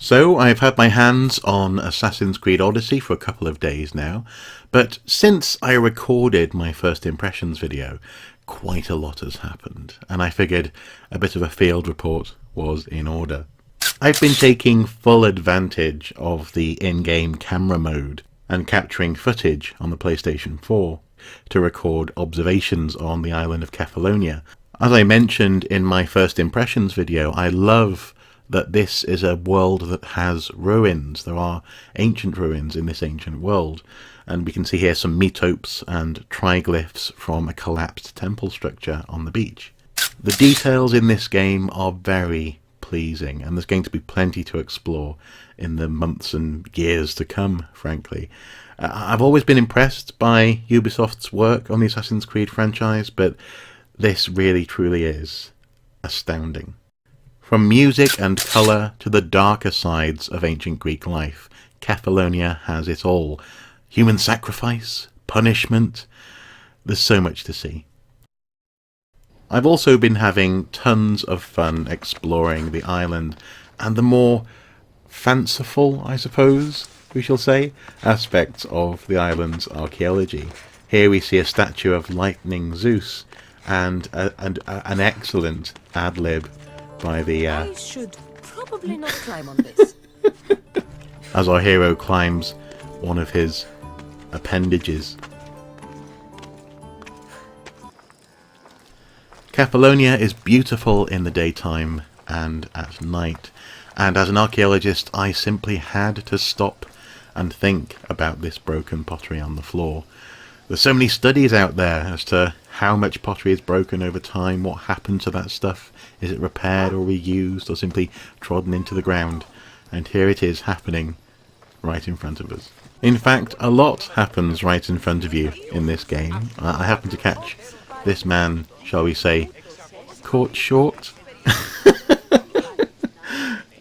So I've had my hands on Assassin's Creed Odyssey for a couple of days now, but since I recorded my first impressions video, quite a lot has happened, and I figured a bit of a field report was in order. I've been taking full advantage of the in-game camera mode and capturing footage on the PlayStation 4 to record observations on the island of Kephallonia. As I mentioned in my first impressions video, I love that this is a world that has ruins. There are ancient ruins in this ancient world, and we can see here some metopes and triglyphs from a collapsed temple structure on the beach. The details in this game are very pleasing, and there's going to be plenty to explore in the months and years to come, frankly. I've always been impressed by Ubisoft's work on the Assassin's Creed franchise, but this really truly is astounding. From music and colour to the darker sides of ancient Greek life, Kephallonia has it all. Human sacrifice, punishment, there's so much to see. I've also been having tons of fun exploring the island and the more fanciful, I suppose we shall say, aspects of the island's archaeology. Here we see a statue of lightning Zeus and an excellent ad-lib by the I should probably not climb on this. as our hero climbs one of his appendages. Kephallonia is beautiful in the daytime and at night, and as an archaeologist I simply had to stop and think about this broken pottery on the floor. There's so many studies out there as to how much pottery is broken over time, what happened to that stuff, is it repaired or reused or simply trodden into the ground, and here it is happening right in front of us. In fact, a lot happens right in front of you in this game. I happen to catch this man, shall we say, caught short.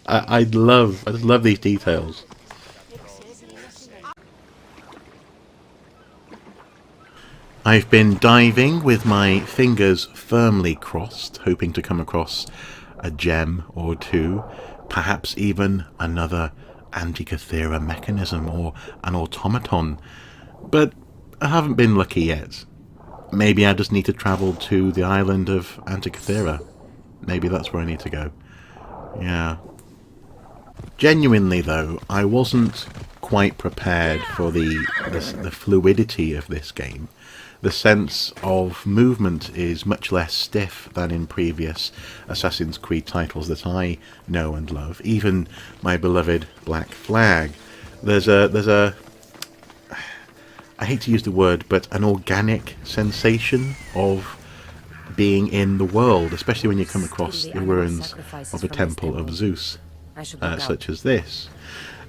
I just love these details. I've been diving with my fingers firmly crossed, hoping to come across a gem or two, perhaps even another Antikythera mechanism or an automaton, but I haven't been lucky yet. Maybe I just need to travel to the island of Antikythera. Maybe that's where I need to go. Yeah. Genuinely though, I wasn't quite prepared for the fluidity of this game. The sense of movement is much less stiff than in previous Assassin's Creed titles that I know and love. Even my beloved Black Flag. There's a I hate to use the word, but an organic sensation of being in the world, especially when you come across the ruins of a temple of Zeus, such as this.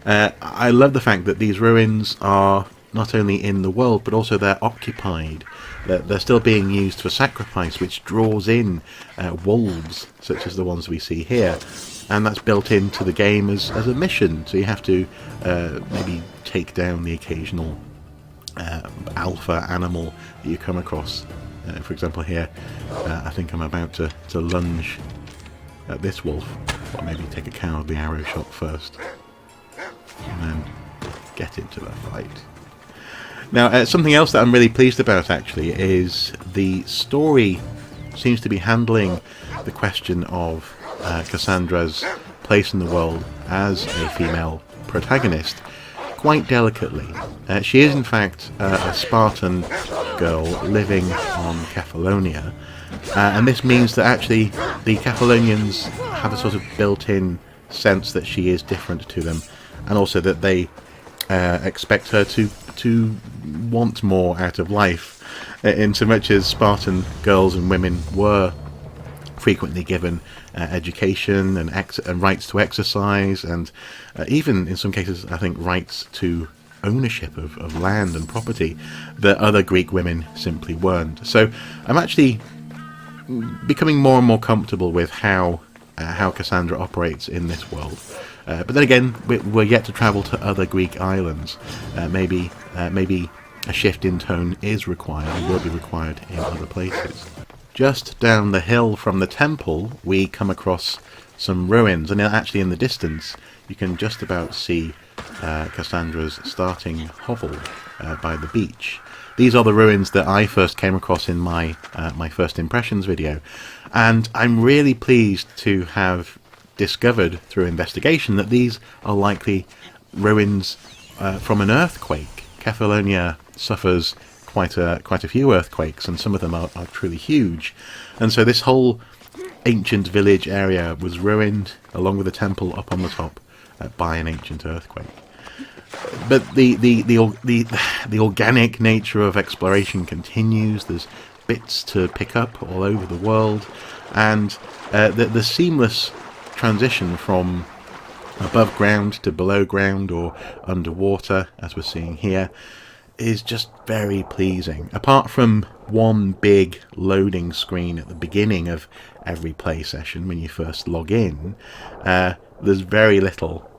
I love the fact that these ruins are not only in the world, but also they're occupied. They're still being used for sacrifice, which draws in wolves, such as the ones we see here. And that's built into the game as a mission, so you have to maybe take down the occasional alpha animal that you come across. For example here, I think I'm about to lunge at this wolf, or maybe take a cowardly arrow shot first, and then get into the fight. Now, something else that I'm really pleased about, actually, is the story seems to be handling the question of Cassandra's place in the world as a female protagonist quite delicately. She is, in fact, a Spartan girl living on Kephallonia, and this means that actually the Kephallonians have a sort of built-in sense that she is different to them, and also that they expect her to want more out of life, in so much as Spartan girls and women were frequently given education and rights to exercise, and even in some cases I think rights to ownership of land and property that other Greek women simply weren't. So I'm actually becoming more and more comfortable with how Cassandra operates in this world. But then again, we're yet to travel to other Greek islands. Maybe a shift in tone is required, and will be required in other places. Just down the hill from the temple, we come across some ruins, and actually in the distance you can just about see Cassandra's starting hovel by the beach. These are the ruins that I first came across in my my first impressions video, and I'm really pleased to have discovered through investigation that these are likely ruins from an earthquake. Kephallonia suffers quite a few earthquakes, and some of them are truly huge, and so this whole ancient village area was ruined, along with a temple up on the top, by an ancient earthquake. But the organic nature of exploration continues. There's bits to pick up all over the world, and the seamless transition from above ground to below ground or underwater, as we're seeing here, is just very pleasing. Apart from one big loading screen at the beginning of every play session when you first log in, there's very little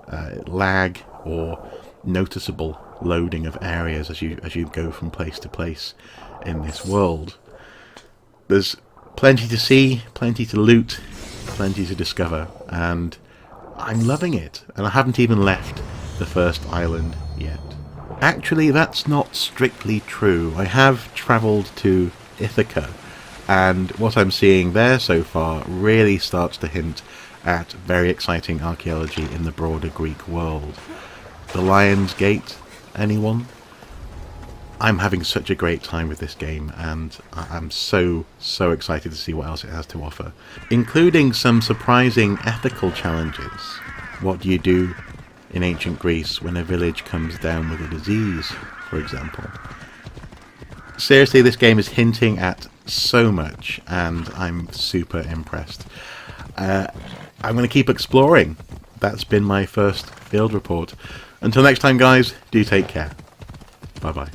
lag or noticeable loading of areas as you go from place to place in this world. There's plenty to see, plenty to loot, plenty to discover, and I'm loving it. And I haven't even left the first island yet. Actually, that's not strictly true. I have travelled to Ithaca, and what I'm seeing there so far really starts to hint at very exciting archaeology in the broader Greek world. The Lion's Gate, anyone? I'm having such a great time with this game, and I'm so excited to see what else it has to offer, including some surprising ethical challenges. What do you do in ancient Greece when a village comes down with a disease, for example? Seriously, this game is hinting at so much, and I'm super impressed. I'm going to keep exploring. That's been my first field report. Until next time, guys, do take care. Bye-bye.